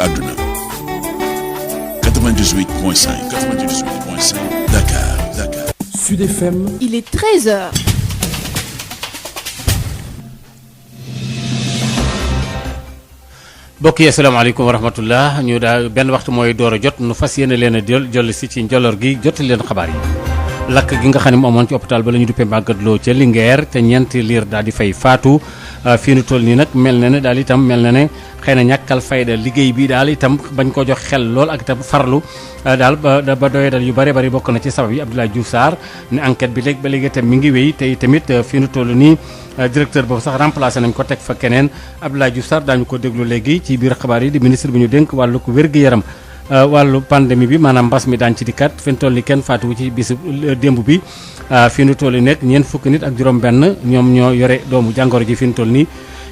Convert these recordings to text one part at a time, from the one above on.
àdduna 98.5 Dakar. Sud FM. Il est 13h. mbokk yi asalaamaaleykum wa rahmatullah ñu daal benn waxtu mooy door a jot nu fas yéene leen a jolli si ci njolloor gi jottali leen xabaar yi. lakk gi nga xam ne mu amoon ci hôpital ba la ñu duppee Magatte Lô ca Linguère te ñeenti liir daal di fay faatu fii nu toll nii nag mel na ne daal itam mel na ne xëy na ñàkkal fayda liggéey bi daal itam bañ ko jox xel lool ak itam farlu daal ba doyee dal yu bare bari bokk na ci sabab yi Abdoulaye Diouf Sarr ne enquête bi léegi ba léegi itam mi ngi wéy tey tamit fii nu toll nii directeur boobu sax remplacé nañ ko teg fa keneen Abdoulaye Diouf Sarr daañu ko déglu léegi ci biir xabaar yi di ministre bi ñu dénk wàllu ko wér-gu-yaram wàllu pandémie bi maanaam mbas mi daañu ci dikkat fi nu toll nii kenn faatuwu ci bisu démb bi fi nu toll nekk ñeent fukki nit ak juróom-benn ñoom ñoo yore doomu jàngoro ji fi nu toll nii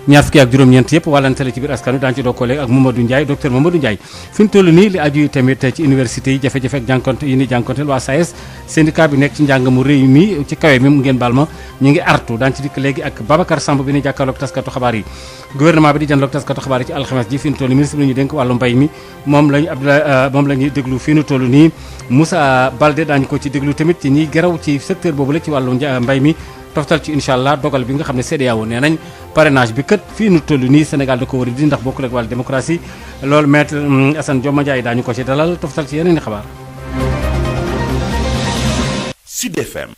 ñaar fukki ak juróom-ñeent yëpp wàllante la ci biir askan wi daañu ci doo ko léegi ak Mamadou Ndiaye docteur Mamadou Ndiaye fi mu toll nii li aju tamit ci université yi jafe-jafe ak jànkonte yi ni jànkonteel waa SAES syndicat bi nekk ci njàng mu réew mi ci kawe mi mu ngeen baal ma ñu ngi artu daañu ci dikk léegi ak Babacar Samb bi ni jàkkaarloog taskatu xabaar yi gouvernement bi di jànloog taskatu xabaar yi ci alxames ji fi mu toll nii ministre bi ñu dénk wàllu mbay mi moom la ñuy déglu fi nu toll nii Moussa Baldé daañu ko ci déglu tamit ci ñiy geraw ci secteur boobu la ci wàllu mbay mi toftal ci incha allah dogal bi nga xam ne CEDEAO nee nañ parrainage bi kat fii nu toll nii Sénégal da ko war a di ndax bokkul ak wàllu démocratie loolu maître Assane Dioma Ndiaye daañu ko ci dalal toftal ci yeneen i xabaar. Sud FM.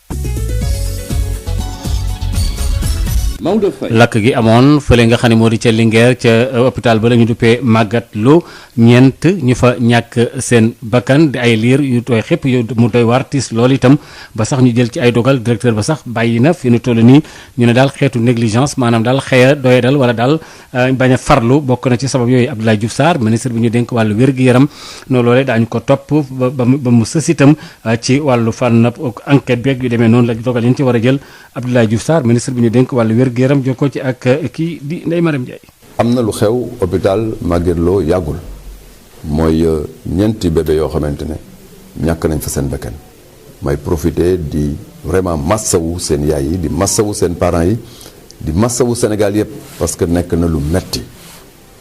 Maodo Faye. lakk gi amoon fële nga xam ne moo di ca Linguère ca hôpital ba la ñu duppee Magatte Lô ñeent ñu fa ñàkk seen bakkan di ay liir yu tooy xëpp yu mu doy war tiis loolu itam ba sax ñu jël ci ay dogal directeur ba sax bàyyi na fi nu toll nii ñu ne daal xeetu négligence maanaam daal xëy a doye dal wala daal bañ a farlu bokk na ci sabab yooyu Abdoulaye Diouf Sarr ministre bi ñu dénk wàllu wér-gu-yaram noonu loolee daañu ko topp ba mu sës itam ci wàllu fànn enquête beeg yu demee noonu la dogal yi ñu ci war a jël Abdoulaye Diouf Sarr ministre bi ñu dénk wàllu wér-gu-yaram jokkoo ci ak kii di Ndeye Mariam Ndiaye. am na lu xew hôpital Magatte Lô yàggul mooy ñeenti bébé yoo xamante ne ñàkk nañ fa seen bakkan may profiter di vraiment massawu seen yaay yi di massawu seen parents yi di massawu Sénégal yëpp parce que nekk na lu metti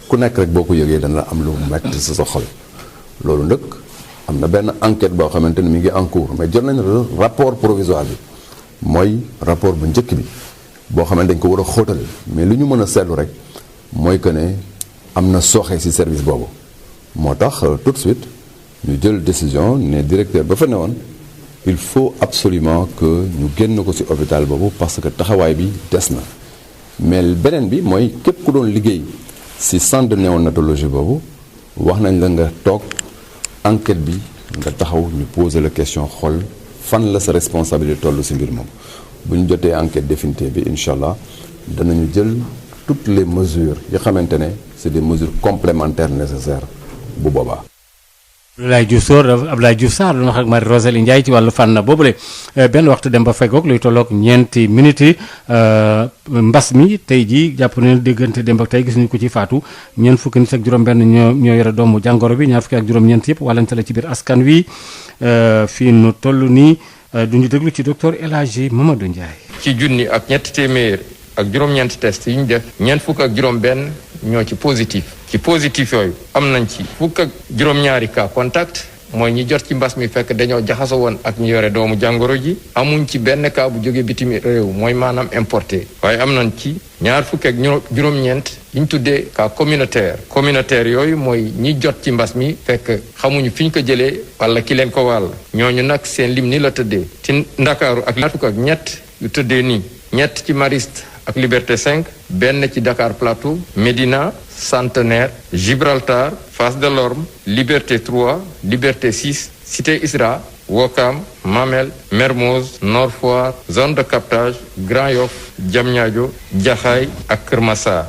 ku nekk rek boo ko yëgee dana am lu metti sa xol loolu nag am na benn enquête boo xamante ne mi ngi en cours mais jot nañ rapport provisoire bi mooy rapport bu njëkk bi boo xamante dañ ko war a xóotal mais lu ñu mën a seetlu rek mooy que ne am na sooxe ci service boobu moo tax tout de suite ñu jël décision ne directeur ba fa newoon il faut absolument que ñu génn ko ci hôpital boobu parce que taxawaay bi des na mais beneen bi mooy képp ku doon liggéey ci centre de néonatologie boobu wax nañ la nga toog enquête bi nga taxaw ñu poser la question xool fan la sa responsabilité toll ci mbir moom bu ñu jotee enquête définitive bi incha allah danañu jël toutes les mesures yi xamante ne c'est des mesures complémentaires nécessaires bu boobaa. Abdoulaye Diouf Sarr lu wax ak Marie Rosalie Ndiaye ci wàllu fànn boobule benn waxtu dem ba fekkoog luy tolloog ñeenti minutes mbas mi tey jii jàpp ne déggante dem ba tey gis nañu ko ci faatu ñeent fukki nit ak juróom-benn ñoo yore doomu jàngoro bi ñaar fukki ak juróom-ñeent yëpp wàllante la ci biir askan wi fii nu toll nii duñu déglu ci docteur El Hadji Mamadou Ndiaye. ci junni ak ñetti téeméer ak juróom-ñeenti test yi ñu def ñeent fukk ak juróom-benn ñoo ci positif ci positif yooyu am nañ ci fukk ak juróom-ñaari cas contact mooy ñi jot ci mbas mi fekk dañoo jaxasoo woon ak ñu yore doomu jàngoro ji amuñ ci benn cas bu jógee bitim réew mooy maanaam importé waaye am nañ ci ñaar fukk ak juróom-ñeent yi ñu tuddee cas communautaire yooyu mooy ñi jot ci mbas mi fekk xamuñu fi ñu ko jëlee wala ki leen ko wàll ñooñu nag seen lim ni la tëddee ci Ndakaaru ak ñaar fukk ak ñett yu tëddee nii ñett ci Mariste ak Liberté 5 benn ci Dakar Plateau Médina Centenaire Gibraltar Fass Delorme Liberté 3 Liberté 6 Cité Isra Ouakam Mamel Mermoz Nord Foire zone de captage Grand Yoff Diamniadio Jaxaay ak Kër Massar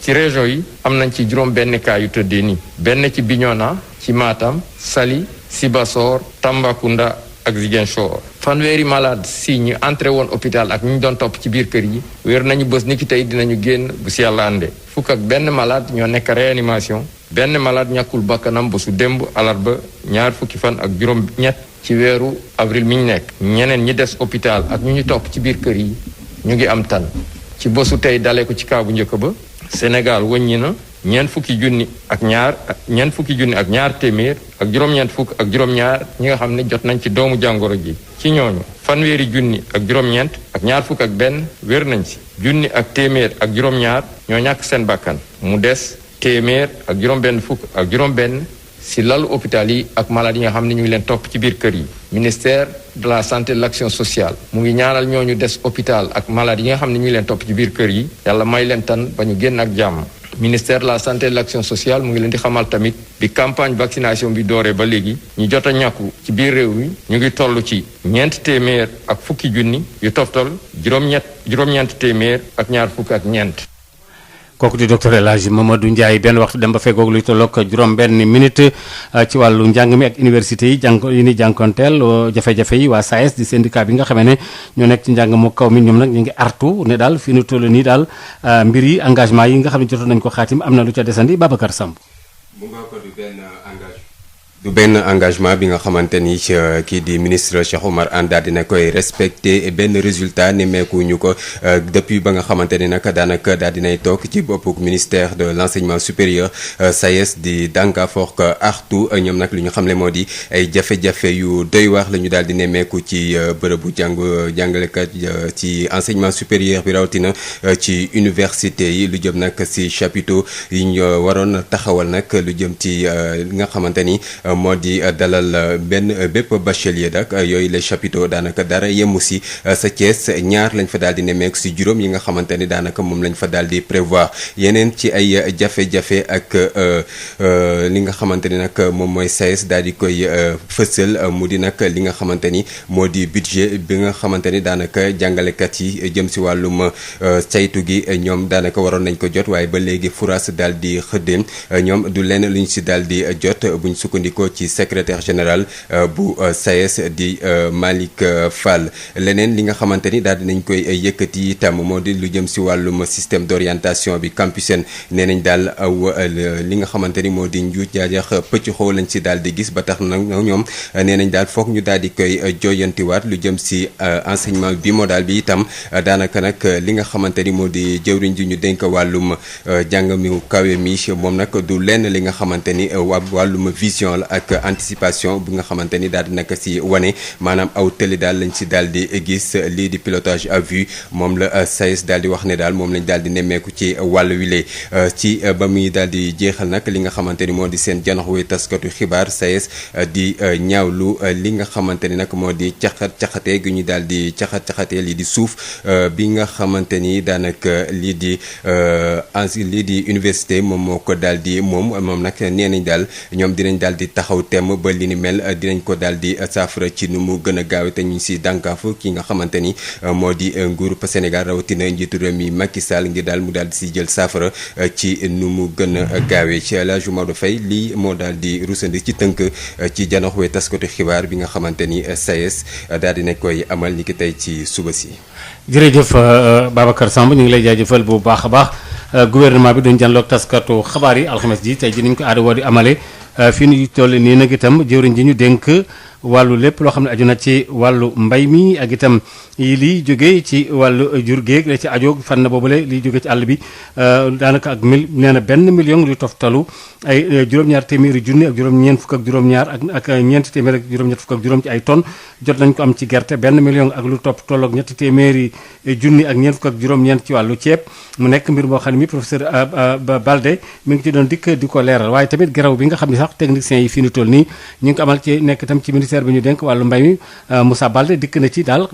ci région yi am nañ ci juróom benn cas yu tëddee nii benn ci Bignona ci Matam Saly Sibassor Tambacounda ak Ziguinchor fanweeri malade si ñu entré woon hôpital ak ñu doon topp ci biir kër yi wér nañu bés ni ki tey dinañu génn bu si yàlla ànde fukk ak benn malade ñoo nekk réanimation benn malade ñàkkul bakkanam ba su démb alarba ñaar fukki fan ak juróom ñett ci weeru avril mi ñu nekk ñeneen ñi des hôpital ak ñu ñu topp ci biir kër yi ñu ngi am tan ci bésu tey dalee ko ci kaa bu njëkk ba Sénégal wëññi na ñeent fukki junni ak ñaar téeméer ak juróom-ñeent fukk ak juróom-ñaar ñi nga xam ne jot nañ ci doomu jàngoro ji. ci ñooñu fanweeri junni ak juróom-ñeent ak ñaar fukk ak benn wér nañ ci junni ak téeméer ak juróom-ñaar ñoo ñàkk seen bakkan mu des téeméer ak juróom-benn fukk ak juróom-benn si lalu hôpital yi ak malade yi nga xam ne ñu ngi leen topp ci biir kër yi. ministère de la santé et de l'action sociale mu ngi ñaanal ñooñu des hôpital ak malade yi nga xam ne ñu ngi leen topp ci biir kër yi yàlla may leen tan ba ñu génn ak jàmm. ministère de la santé et de l'action sociale mu ngi leen di xamal tamit bi campagne vaccination bi dooree ba léegi ñu jot a ñàkku ci biir réew mi ñu ngi toll ci 4 téeméer ak fukki junni yu toftal juróom-ñeent téeméer ak ñaar fukk ak ñeent. kooku di docteur El Hadji Mamadou Ndiaye benn waxtu dem ba feggoog luy tolloog juróom benn minute ci wàllu njàng mi ak université yi yi ni jànkonteel jafe-jafe yi waa SAES di syndicat bi nga xamee ne ñoo nekk ci njàng mu kaw mi ñoom nag ñu ngi artu ne daal fi nu toll nii daal mbir yi engagement yi nga xam ne jotoon nañ ko xaatim am na lu ca desandi Babacar Samb. mu nga ko du benn engagement bi nga xamante ni kii di ministre Cheikh Oumar Anne daal dina koy respecté benn résultat nemmeekuñu ko depuis ba nga xamante ni nag daanaka daal dinay toog ci boppu ministère de l'enseignement supérieur SAES di dànkaafoor ko artu ñoom nag li ñu xamle moo di ay jafe-jafe yu doy waar la ñu daal di nemmeeku ci bërëbu jàngalekat ci enseignement supérieur bi rawatina ci université yi lu jëm nag si chapiteau yi ñu waroon taxawal nag lu jëm ci li nga xamante ni moo di dalal bépp bachelier dak yooyu les chapiteaux daanaka dara yemu si sa Thiès ñaar lañ fa daal di nemmeeku si juróom yi nga xamante ni daanaka moom lañ fa daal di prévoir yeneen ci ay jafe-jafe ak li nga xamante ni nag moom mooy SAES daal di koy fësal mu di nag li nga xamante ni moo di budget bi nga xamante ni daanaka jàngalekat yi jëm si wàllum saytu gi ñoom daanaka waroon nañ ko jot waaye ba léegi FURAS daal di xëddéem ñoom du lenn luñ si daal di jot buñ sukkandikoo ci secrétaire général bu SAES di Malick Fall leneen li nga xamante ni daal dinañ koy yëkkati itam moo di lu jëm si wàllum système d'orientation bi Campusen nee nañ daal li nga xamante ni moo di njuuj jaajax pëcc xoo lañ si daal di gis ba tax nag ñoom nee nañ daal foog ñu daal di koy joyantiwaat lu jëm si enseignement bimodal bi itam daanaka nag li nga xamante ni moo di jëwriñ ji ñu dénk wàllum jàng mi kawe mi moom nag du lenn li nga xamante ni wàllum vision la ak anticipation bi nga xamante ni daal di nag si wane maanaam aw tëli daal lañ si daal di gis lii di pilotage à vue moom la SAES daal di wax ne daal moom lañ daal di nemmeeku ci wàllu wile ci ba muy daal di jeexal nag li nga xamante ni moo di seen janoxwe taskatu xibaar SAES di ñaawlu li nga xamante ni nag moo di caxatee gi ñu daal di caxatee lii di suuf bi nga xamante ni daanaka lii di université moom moo ko daal di moom nag nee nañ daal ñoom dinañ daal di taxaw temm ba li ni mel dinañ ko daal di saafara ci nu mu gën a gaawe te ñu si dànkaafu ki nga xamante ni moo di nguuru Sénégal rawatina njiitu réew mi Macky Sall ngir daal mu daal di si jël saafara ci nu mu gën a gaawee ci El Hadji Maodo Faye lii moo daal di rusandi ci tënk ci janoxwe taskatu xibaar bi nga xamante ni SAES daal dina koy amal ni ki tey ci suba si. jërëjëf Babacar Samb ñu ngi lay jaajëfal bu baax a baax gouvernement bi dañu jànloog taskatu xabaar yi alxames ji tey ji nañu ko aada woo di amale fii ñu toll nii nag itam jëwriñ ji ñu dénk wàllu lépp loo xam ne aju na ci wàllu mbay mi ak itam yi liy jóge ci wàllu jur géeg la ci ajoog fànn boobule liy jóge ci àll bi daanaka ak nee na 1 million lu toftalu ay juróom-ñaar téeméeri junni ak juróom-ñeent fukk ak juróom-ñaar ak ñeenti téeméer ak juróom-ñett fukk ak juróom ci ay tonnes jot nañ ko am ci gerte 1 million ak lu topp tolloog ñetti téeméeri junni ak ñeent fukk ak juróom-ñeent ci wàllu ceeb mu nekk mbir boo xam ne mi professeur Balde mi ngi ci doon dikk di ko leeral waaye tamit geraw bi nga xam ne sax techniciens yi fii ni toll nii ñu ngi ko amal ci nekk itam ci ministère bi ñu dénk wàllu mbay mi Moussa Balde dikk na ci daal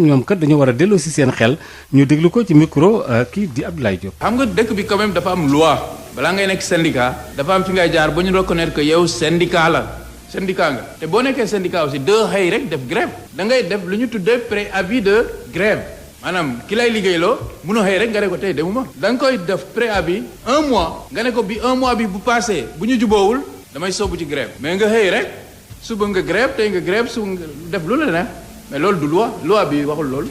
ñoom kat dañoo war a delloo si seen xel ñu déglu ko ci micro kii di Abdoulaye Diop. xam nga dëkk bi quand même dafa am loi balaa ngay nekk syndicat dafa am fi ngay jaar ba ñu reconnaître que yow syndicat nga te boo nekkee syndicat aussi doo xëy rek def grève da ngay def lu ñu tuddee préavis de grève maanaam ki lay liggéeyloo mënoo xëy rek nga ne ko tey demuma da nga koy def préavis 1 mois nga ne ko bi 1 mois bi bu passé bu ñu juboowul damay soobu ci grève mais nga xëy rek suba nga grève tey nga grève suba nga def lu la ne mais loolu du loi bi waxul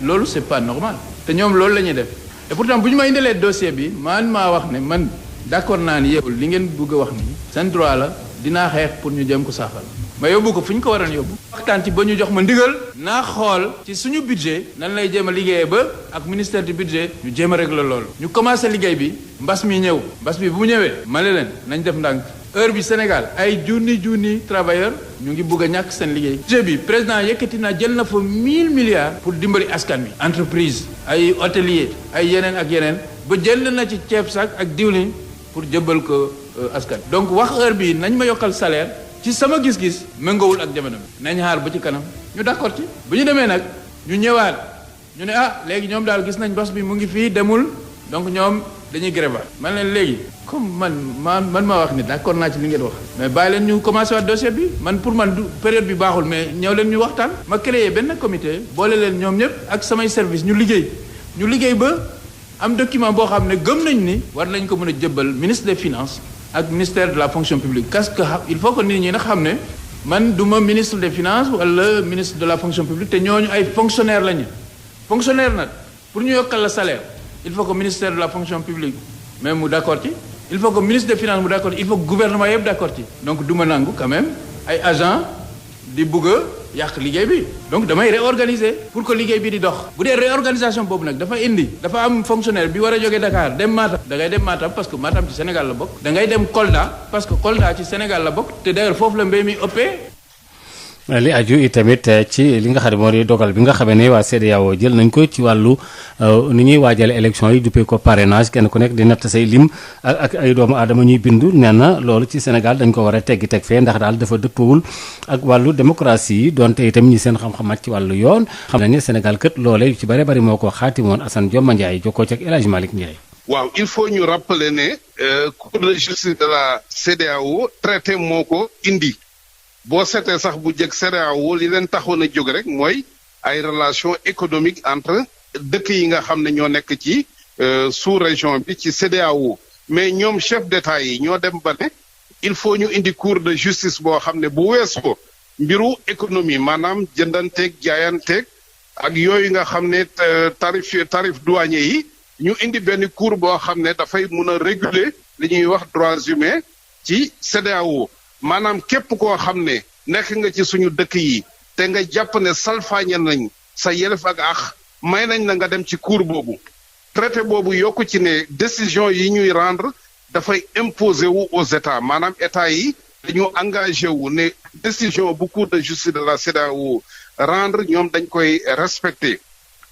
loolu c'est pas normal te ñoom loolu la ñuy def et pourtant bu ñu ma indilee dossier bi maa wax ne man d'accord naa ni yow li ngeen bëgg a wax nii seen droit la dinaa xeex pour ñu jëm ko saafara ma yóbbu ko fu ñu ko waroon yóbbu waxtaan ci ba ñu jox ma ndigal naa xool ci suñu budget nan lay jéem a liggéeyee ba ak ministère du budget ñu jéem a régler loolu ñu commencé liggéey bi mbas mi ñëw mbas bi bu mu ñëwee ma ne leen nañ def ndànk heure bi Sénégal ay junni travailleurs ñu ngi bugg a ñàkk seen liggéey budget bi président yëkkati na jël na fa 1000 milliards pour dimbali askan wi entreprise ay hôtelier ay yeneen ak yeneen ba jël na ci ceeb sax ak diwlin pour jëbbal ko askan donc wax heure bi nañ ma yokkal salaire ci sama gis-gis méngoowul ak jamono bi nañ xaar ba ci kanam ñu d'accord ci bu ñu demee nag ñu ñëwaat ñu ne léegi ñoom daal gis nañ bos bi mu ngi fii demul donc ñoom dañuy grévaat man leen léegi comme man maa wax ni d'accord naa ci li ngeen wax mais bàyyi leen ñu commencé waat dossier bi man pour man du période bi baaxul mais ñëw leen ñu waxtaan ma créé benn comité boole leen ñoom ñëpp ak samay service ñu liggéey ba am document boo xam ne gëm nañ ni war nañ ko mën a jëbbal ministre des finances ak ministère de la fonction publique parce que il faut que nit ñi nag xam ne man du ma ministre des finances wala ministre de la fonction publique te ñooñu ay fonctionnaire lañu fonctionnaire nag pour ñu yokkal la salaire il faut que ministère de la fonction publique même mu d'accord ci il faut que ministre des finances mu d'accord ci il faut que gouvernement yëpp d'accord ci donc du ma nangu quand même ay agent di bugg a yàq liggéey bi donc damay réorganiser pour que liggéey bi di dox bu dee réorganisation boobu nag dafa am fonctionnaire bi war a jógee Dakar dem Matam da ngay dem Matam parce que Matam ci Sénégal la bokk da ngay dem Kolda parce que Kolda ci Sénégal la bokk te d'ailleurs foofu la mbéy mi ëppee. li aju itamit ci li nga xam ne moo di dogal bi nga xamee ne waa CEDEAO jël nañ ko ci wàllu ni ñuy waajale élection yi duppee ko parrainage kenn ku nekk di natt say lim ak ay doomu aadama ñuy bindu nee na loolu ci Sénégal dañ ko war a teggi teg fee ndax daal dafa dëppawul ak wàllu démocratie yi donte itam ñi seen xam-xam ak ci wàllu yoon xam nañ ne Sénégal kët loolee yu ci bare bari moo ko xaatimoon Assane Dioma Ndiaye jokkoo ci ak El Hadj Malick Ndiaye. waaw il faut ñu rappeler ne Cour de justice de la CEDEAO traité moo ko indi. boo seetee sax bu jëkk CEDEAO li leen taxoon a jóg rek mooy ay relations économiques entre dëkk yi nga xam ne ñoo nekk ci sous-région bi ci CEDEAO mais ñoom chef d'État yi ñoo dem ba ne il faut ñu indi cour de justice boo xam ne bu weesoo mbiru économie maanaam jëndanteeg jaayanteeg ak yooyu nga xam ne tarif douanier yi ñu indi benn cour boo xam ne dafay mun a réguler li ñuy wax droits humains ci CEDEAO maanaam képp koo xam ne nekk nga ci suñu dëkk yi te nga jàpp ne salfaañe nañ sa yelef ak ax may nañ la nga dem ci cour boobu traité boobu yokku ci ne décision yi ñuy rendre dafay imposer wu aux états maanaam états yi dañu engagé wu ne décision bu cour de justice de la CEDEAO rendre ñoom dañ koy respecter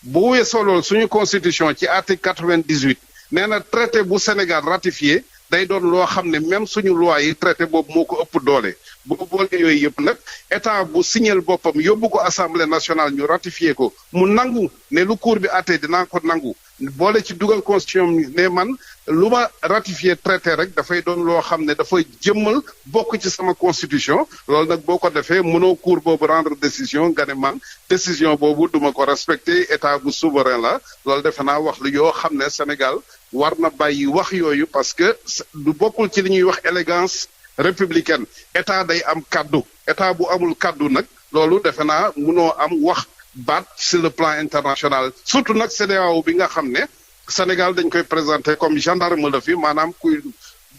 bu weesoo loolu suñu constitution ci article 98 nee na traité bu Sénégal ratifié day doon loo xam ne même suñu loi yi traité boobu moo ko ëpp doole bu boole yooyu yëpp nag état bu signal boppam yóbbu ko assemblée nationale ñu ratifié ko mu nangu ne lu cour bi àttee dinaa ko nangu boole ci dugal constitution ne man lu ma ratifié traité rek dafay doon loo xam ne dafay jëmmal bokk ci sama constitution loolu nag boo ko defee mënoo cour boobu rendre décision nga ne man décision boobu duma ko respecté état bu souverain la loolu defe naa wax lu yoo xam ne Sénégal war na bàyyi wax yooyu parce que du bokkul ci li ñuy wax élégance républicaine état day am kaddu état bu amul kaddu nag loolu defe naa munoo am wax baat sur le plan international surtout nag CEDEAO bi nga xam ne Sénégal dañ koy présenter comme gendarme la fi maanaam kuy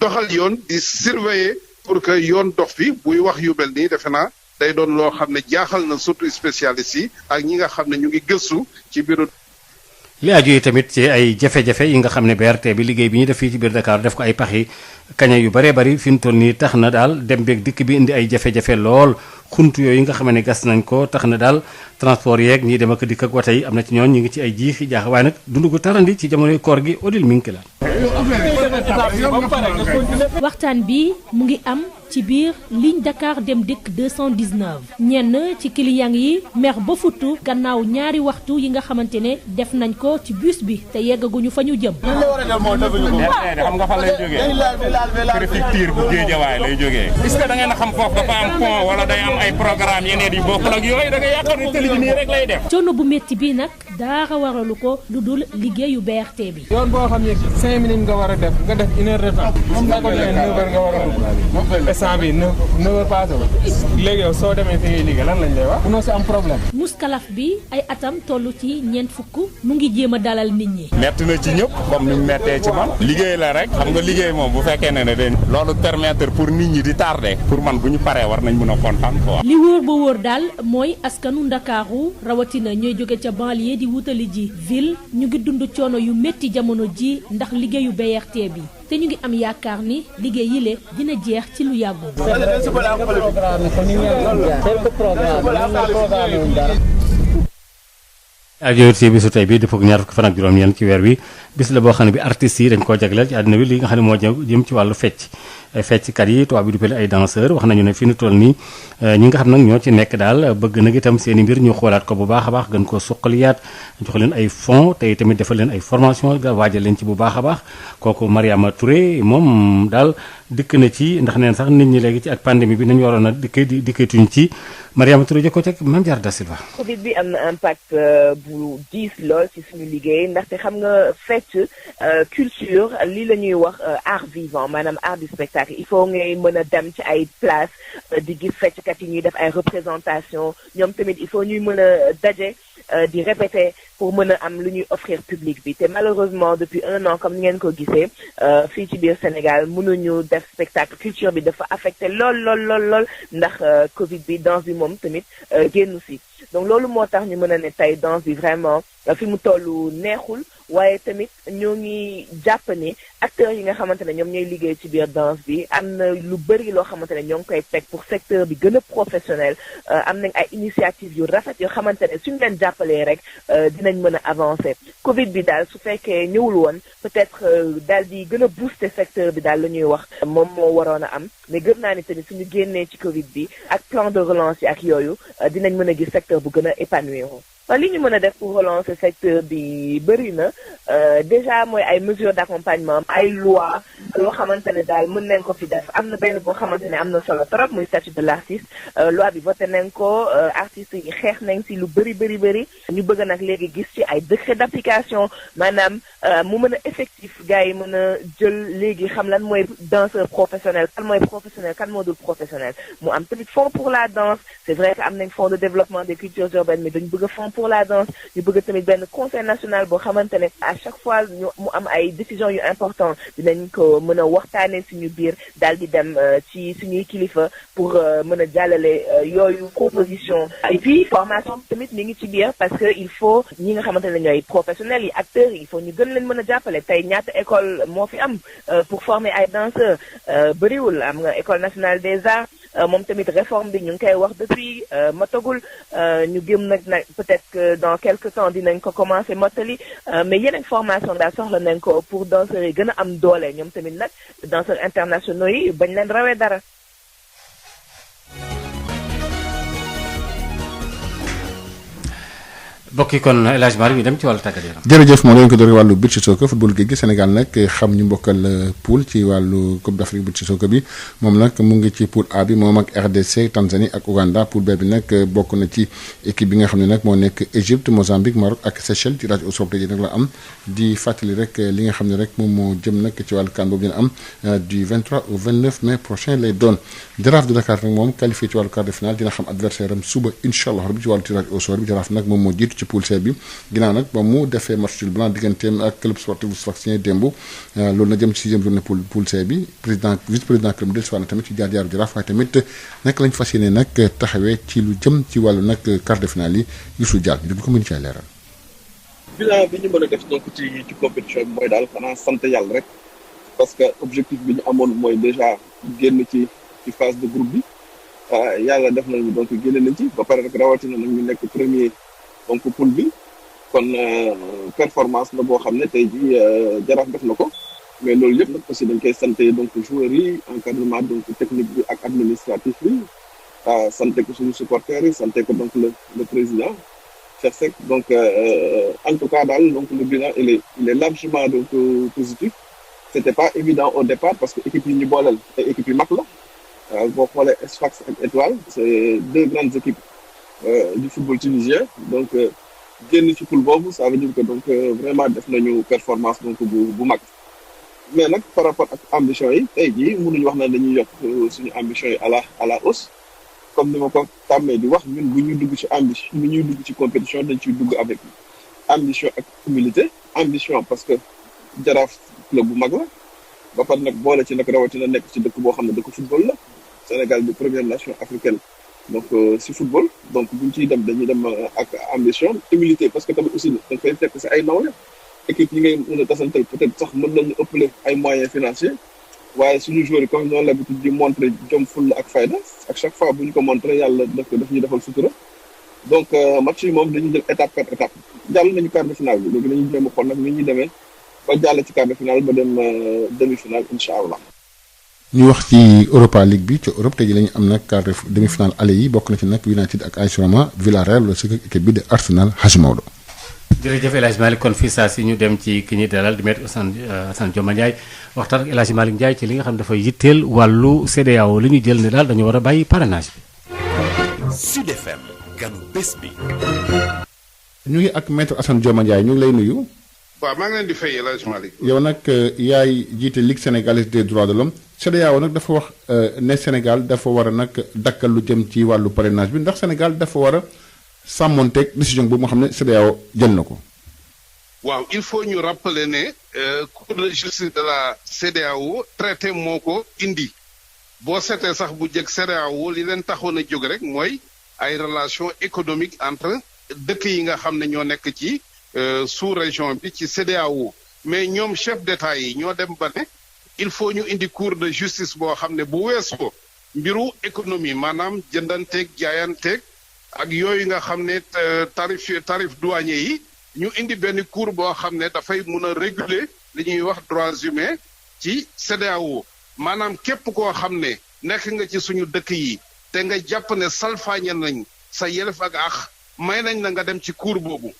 doxal yoon di surveiller pour que yoon dox fi buy wax yu mel nii defe naa day doon loo xam ne jaaxal na surtout spécialistes yi ak ñi nga xam ne ñu ngi gëstu ci biiru. li aju yi tamit ci ay jafe-jafe yi nga xam ne BRT bi liggéey bi ñu def fii ci biir Dakar def ko ay paxi kaña yu baree bari fi mu toll nii tax na daal dem beeg dikk bi indi ay jafe-jafe lool xunt yooyu nga xam ne gas nañ ko tax na daal transport yeeg ñii dem ak dikk ak wata yi am na ci ñoon ñu ngi ci ay jiixi jaax waaye nag dundu gu tarandi ci jamonoy koor gi Odile mi ngi la. waxtaan bi mu ngi am ci biir ligne Dakar dem dikk 219 ñenn ci client yi mer ba futu gannaaw ñaari waxtu yi nga xamante ne def nañ ko ci bus bi te yeggaguñu fa ñu jëm. xam nga fan lay jógee préfecture bu Guédiawaye lay jógee est-ce que da ngeen a xam foofu dafa am pont wala day am ay programme yeneen yu bokkul ak yooyu da nga yaakaar ne tëli bi nii rek lay def. coono bu métti bi nag dara waralu ko lu dul liggéeyu BRT bi. yoon boo xam ne 5 minutes nga war a def nga def 1 heure de temps moom daa ko defee 9 heures nga war a dugg instant bi 9 heures passé ba léegi yow soo demee fi ngay liggéey lan lañ lay wax munoo si am problème. Mouskalaf bi ay atam toll ci ñeent fukk mu ngi jéem a dalal nit ñi. metti na ci ñëpp comme ni mu mettee ci man liggéey la rek xam nga liggéey moom bu fekkee ne dañ loolu permettre pour nit ñi di tardé pour man bu ñu paree war nañ mën a kontaan quoi. li wóor ba wóor daal mooy askanu Ndakaaru rawatina ñooy jóge ca banlieue di wutali ji ville ñu ngi dund coono yu métti jamono ji ndax liggéeyu BRT bi te ñu ngi am yaakaar ni liggéey yile dina jeex ci lu yàggul. ajorti bisu tey bi dëppoo ak ñaar fukki fan ak juróom-ñeent ci weer wi bis la boo xam ne bi artistes yi dañ koo jagleel ci àdduna bi li nga xam ne moo jëm ci wàllu fecckat yi tubaab bi du pele ay danseur wax nañu ne fi nu toll nii ñi nga xam nag ñoo ci nekk daal bëgg nag itam seen i mbir ñu xoolaat ko bu baax a baax gën koo suqaliyaat jox leen ay fonds te tamit defal leen ay formation ga waajal leen ci bu baax a baax kooku Mariama Touré moom daal dikk na ci ndax neen sax nit ñi léegi ci ak pandémie bi nañu waroon a dikkatuñ ci Mariama Touré jëkkoo ci Mame Diarra Da Silva. Covid bi am na impact bu diis lool ci suñu liggéey ndaxte xam nga fecc culture lii la ñuy wax art vivant maanaam art du spectacle il faut ngay mën a dem ci ay place di gis fecckat yi ñuy def ay représentation ñoom tamit il faut ñuy mën a daje di répéter pour mën a am lu ñuy offrir public bi te malheureusement depuis 1 an comme ni ngeen ko gisee fii ci biir Sénégal mënuñu def spectacle culture bi dafa affecté lool ndax Covid bi danse bi moom tamit génnu si donc loolu moo tax ñu mën a ne tey danse bi vraiment fi mu tollu neexul waaye tamit ñoo ngi jàpp ne acteurs yi nga xamante ne ñoom ñooy liggéey ci biir danse bi am na lu bëri loo xamante ne ñoo ngi koy teg pour secteur bi gën a professionnel am nañ ay initiative yu rafet yoo xamante ne suñu leen jàppalee rek dinañ mën a avancer Covid bi daal su fekkee ñëwul woon peut-être daal di gën a booster secteur bi daal la ñuy wax moom moo waroon a am mais gëm naa ni tamit suñu génnee ci Covid bi ak plan de relance yi ak yooyu dinañ mën a gis secteur bu gën a épanouir. waaw li ñu mën a def pour relancer secteur bi bëri na déjà mooy ay mesures d'accompagnement ay loi loo xamante ne daal mën nañ ko fi def am na benn boo xamante ne am na solo trop muy statut de l'artiste loi bi voté nañ ko artistes yi xeex nañ si lu bëri ñu bëgg nag léegi gis ci ay décret d'application maanaam mu mën a effectif gars yi mën a jël léegi xam lan mooy danseur professionnel kan mooy professionnel kan moo dul professionnel mu am tamit fonds pour la danse c'est vrai que am nañ fonds de développement des cultures urbaines mais dañu bëgg fonds pour la danse ñu bëgg tamit benn conseil national boo xamante ne à chaque fois ñu mu am ay décisions yu importantes dinañ ko mën a waxtaanee suñu biir daal di dem ci suñuy kilifa pour mën a jàllale yooyu proposition et puis formation tamit mi ngi ci biir parce que il faut ñi nga xamante ne ñooy professionnels yi acteurs yi il faut ñu gën leen mën a jàppale tey ñaata école moo fi am pour former ay danseurs bëriwul am nga école nationale des arts moom tamit réforme bi ñu ngi koy wax depuis matagul ñu gëm nag peut-être que dans quelque temps dinañ ko commencer mottali mais yeneen formation daal soxla nañ ko pour danseurs yi gën a am doole ñoom tamit nag danseurs internationaux yi bañ leen rawee dara. bokki kon El Hadj Mari bi dem ci wàllu tàggat yaram. jërëjëf moo leen ko doon wàllu beach soccer football géej gi Sénégal nag xam ñu mbokkal poule ci wàllu Coupe d'Afrique beach soccer bi moom nag mu ngi ci poule A bi moom ak RDC Tanzanie ak Ouganda poule B bi nag bokk na ci équipe bi nga xam ne nag moo nekk Égypte Mozambique Maroc ak Seychelles tirage au sort ji nag la am di fàttali rek li nga xam ne rek moom moo jëm nag ci wàllu CAN boobu dina am du 23 au 29 mai prochain lay doon Jaraaf de Dakar nag moom qualifié ci wàllu quart de finale dina xam adversaire am suba incha allah rabbi ci wàllu tirage au sort bi Jaraaf nag moom moo jiitu ci poule C bi ginnaaw nag ba mu defee match nul blanc digganteem ak club sportif bu Sfaxien démb loolu na jëm ci 6e journée poule C bi vice président club del na tamit ci jaar-jaaru Jaraaf waaye tamit naka lañ fas yéene nag taxawee ci lu jëm ci wàllu nag quart de finale yi Youssou Diall ñu déglu ko mën ci ay leeral. bilan bi ñu mën a def donc ci compétition bi mooy daal xanaa sant yàlla rek parce que objectif bi ñu amoon mooy déjà génn ci phase de groupe bi yàlla def nañu donc génne nañ ci ba pare rek rawatina nag ñu nekk premier donc poule bi kon performance la boo xam ne tey jii Jaraaf def na ko mais loolu yëpp nag aussi dañ koy santé donc joueurs yi encadrement donc technique bi ak administratif bi santé ko suñu supporters yi santé ko donc le président Cheikh Seck donc en tout cas daal donc le bilan il est largement donc positif c'était pas évident au départ parce que équipe yi ñu booleel ay équipe yu mag la boo xoolee Sfax ak Étoile c'est 2 grandes équipes du football tunisien donc génn ci poule boobu ça veut dire que donc vraiment def nañu performance donc bu mag mais nag par rapport ak ambition yi tey jii mënuñu wax na dañuy yokk suñu ambition yi à la hausse comme ni ma ko tàmmee di wax ñun bu ñuy dugg ci ambition bu ñuy dugg ci compétition dañ ciy dugg avec ambition ak humilité ambition parce que Jaraaf club bu mag la ba pare nag boole ci nag rawatina nekk ci dëkk boo xam ne dëkk football la Sénégal bi première nation africaine donc si football donc buñ ciy dem dañuy dem ak ambition humilité parce que tamit aussi dañ koy fekk si ay nawle équipe yi ngay mën a tasantal peut-être sax mën nañu ëppale ay moyens financiers waaye suñu joueurs yi comme ñoo l'habitude di montrer jom fulla ak fayda ak chaque fois bu ñu ko montrer yàlla daf ñu defal sutura donc match yi moom dañuy jël étape par étape jàll nañu quart de finale bi léegi dañuy jéem a xool nag ni ñuy demee ba jàll ci quart de finale ba dem demi-finale incha allah. ñu wax ci Europa League bi ci Europe tey jii la ñu am nag quart de demi-finale aller yi bokk na ci nag United ak AS Roma Villarreal la si équipe bi de Arsenal Hadji Maodo. jërëjëf El Hadj Malick kon fii saa si ñu dem ci ki ñuy dalal di Maître Assane Dioma Ndiaye waxtaan ak El Hadj Malick Ndiaye ci li nga xam ne dafa yitteel wàllu CEDEAO li ñu jël ne daal dañu war a bàyyi parrainage bi. Sud FM ganu bés bi. ñu ngi ak Maître Assane Dioma Ndiaye ñu ngi lay nuyu. waaw maa ngi leen di fay El Hadj Malick. yow nag yaay jiite Ligue sénégalaise des droits de l'homme CEDEAO nag dafa wax ne Sénégal dafa war a nag dakkal lu jëm ci wàllu parrainage bi ndax Sénégal dafa war a sàmmonteeg décision boobu nga xam ne CEDEAO jël na ko. waaw il faut ñu rappeler ne cour de justice de la CEDEAO traité moo ko indi boo seetee sax bu jëkk CEDEAO li leen taxoon a jóg rek mooy ay relations économiques entre dëkk yi nga xam ne ñoo nekk ci sous-région bi ci CEDEAO mais ñoom chef d'État yi ñoo dem ba ne il faut ñu indi cour de justice boo xam ne bu weesoo mbiru économie maanaam jëndanteeg jaayanteeg ak yooyu nga xam ne tarif douanier yi ñu indi benn cour boo xam ne dafay mun a réguler li ñuy wax droits humains ci CEDEAO maanaam képp koo xam ne nekk nga ci suñu dëkk yi te nga jàpp ne salfaañe nañ sa yelef ak ax may nañ la nga dem ci cour boobu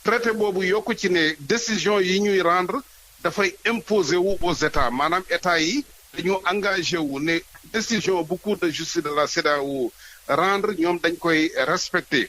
traité boobu yokku ci ne décision yi ñuy rendre dafay imposer wu aux états maanaam états yi dañu engagé wu ne décision bu cour de justice de la CEDEAO rendre ñoom dañ koy respecter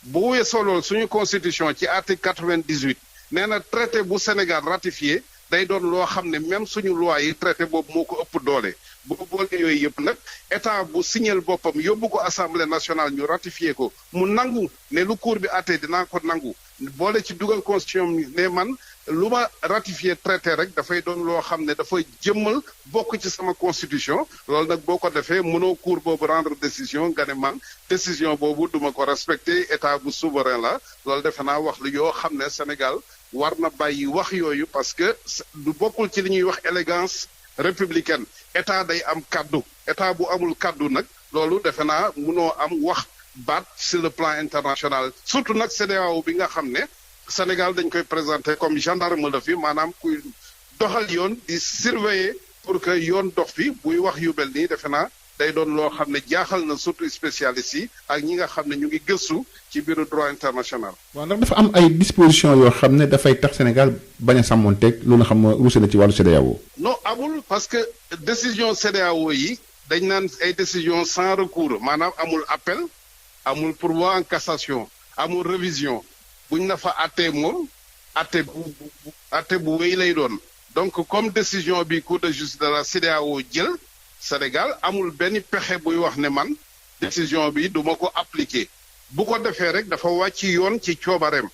bu weesoo loolu suñu constitution ci article 98 nee na traité bu Sénégal ratifié day doon loo xam ne même suñu loi yi traité boobu moo ko ëpp doole bu boole yooyu yëpp nag état bu signal boppam yóbbu ko assemblée nationale ñu ratifié ko mu nangu ne lu cour bi àttee dinaa ko nangu boole ci dugal constitution ne man lu ma ratifié traité rek dafay doon loo xam ne dafa jëmmal bokk ci sama constitution loolu nag boo ko defee mënoo cour boobu rendre décision nga ne man décision boobu duma ko respecté état bu souverain la loolu defe naa wax lu yoo xam ne Sénégal war na bàyyi wax yooyu parce que du bokkul ci li ñuy wax élégance républicaine état day am kaddu état bu amul kaddu nag loolu defe naa mënoo am wax baat sur le plan international surtout nag CEDEAO bi nga xam ne Sénégal dañ koy présenté comme gendarme la fi maanaam kuy doxal yoon di surveiller pour que yoon dox fi buy wax yu mel nii defe naa day doon loo xam ne jaaxal na surtout spécialistes yi ak ñi nga xam ne ñu ngi gëstu ci biiru droit international. waaw ndax dafa am ay dispositions yoo xam ne dafay tax Sénégal bañ a sàmmonteeg lu nga xam ne ruuse na ci wàllu CEDEAO. non amul parce que décision CEDEAO yi dañ naan ay décision sans recours maanaam amul appel amul pourvoi en cassation amul révision buñ la fa àttee moom àtte bu wéy lay doon donc comme décision bi cour de justice de la CEDEAO jël. Sénégal amul benn pexe buy wax ne man décision bi du ma ko appliquer bu ko defee rek dafa wàcc yoon ci coobareem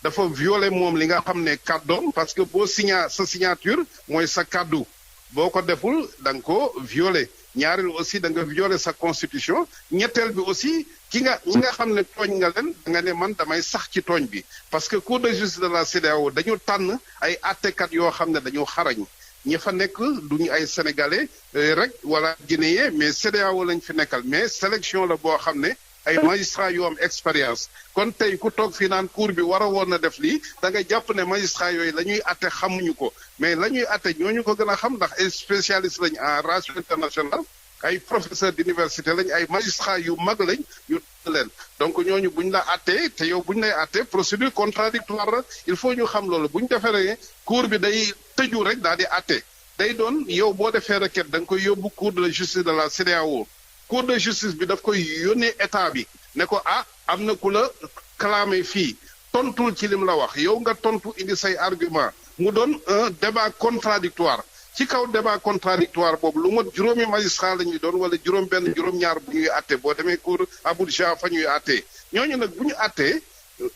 dafa violer moom li nga xam ne kàddoom parce que boo sa signature mooy sa kàddu boo ko deful da nga ko violer ñaareel aussi da nga violer sa constitution ñetteel bi aussi ñi nga xam ne tooñ nga leen da nga ne man damay sax ci tooñ bi parce que cour de justice de la CEDEAO dañu tànn ay àttekat yoo xam ne dañu xarañ ñi fa nekk duñu ay sénégalais rek wala guinéen mais CEDEAO lañ fi nekkal mais sélection la boo xam ne ay magistrats yu am expérience kon tey ku toog fii naan cour bi war a woon na def lii da nga jàpp ne magistrats yooyu la ñuy atte xamuñu ko mais la ñuy atte ñooñu ko gën a xam ndax ay spécialistes lañ en relation internationale ay professeurs d'université lañ ay magistrats yu mag lañ yu leen donc ñooñu buñ la attee te yow buñ lay attee procédure contradictoire la il faut ñu xam loolu buñ defee rek cour bi day tëju rek daal di atte day doon yow boo defee requête da nga koy yóbbu cour de justice de la CEDEAO cour de justice bi daf koy yónnee état bi ne ko am na ku la clamé fii tontul ci lim la wax yow nga tontu indi say argument mu doon un débat contradictoire ci kaw débat contradictoire boobu lu mot juróomi magistrat la ñuy doon wala juróom-benn juróom-ñaar bu ñuy àtte boo demee cour Abuja fa ñuy àttee ñooñu nag bu ñu àttee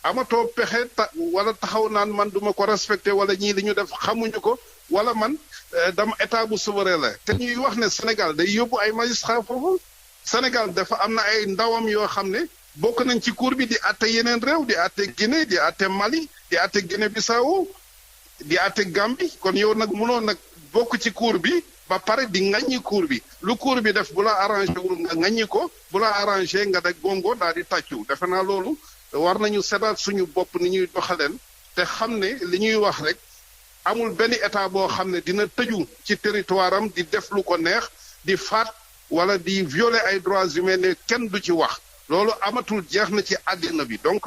amatoo pexe wala taxaw naan man duma ko respecté wala ñii li ñu def xamuñu ko wala man dama état bu souverain la te ñuy wax ne Sénégal day yóbbu ay magistrat foofu Sénégal dafa am na ay ndawam yoo xam ne bokk nañ ci cour bi di àtte yeneen réew di àtte Guinée di àtte Mali di àtte Guinée Bissau di àtte Gambie kon yow nag mënoo nag bokk ci cour bi ba pare di ŋaññi cour bi lu cour bi def bu la arrangé wul nga ŋaññi ko bu la arrangé nga deg gongo daal di tàccu defe naa loolu war nañu seetaat suñu bopp ni ñuy doxaleen te xam ne li ñuy wax rek amul benn état boo xam ne dina tëju ci territoire am di def lu ko neex di faat wala di violer ay droits humains ne kenn du ci wax loolu amatul jeex na ci àddina bi donc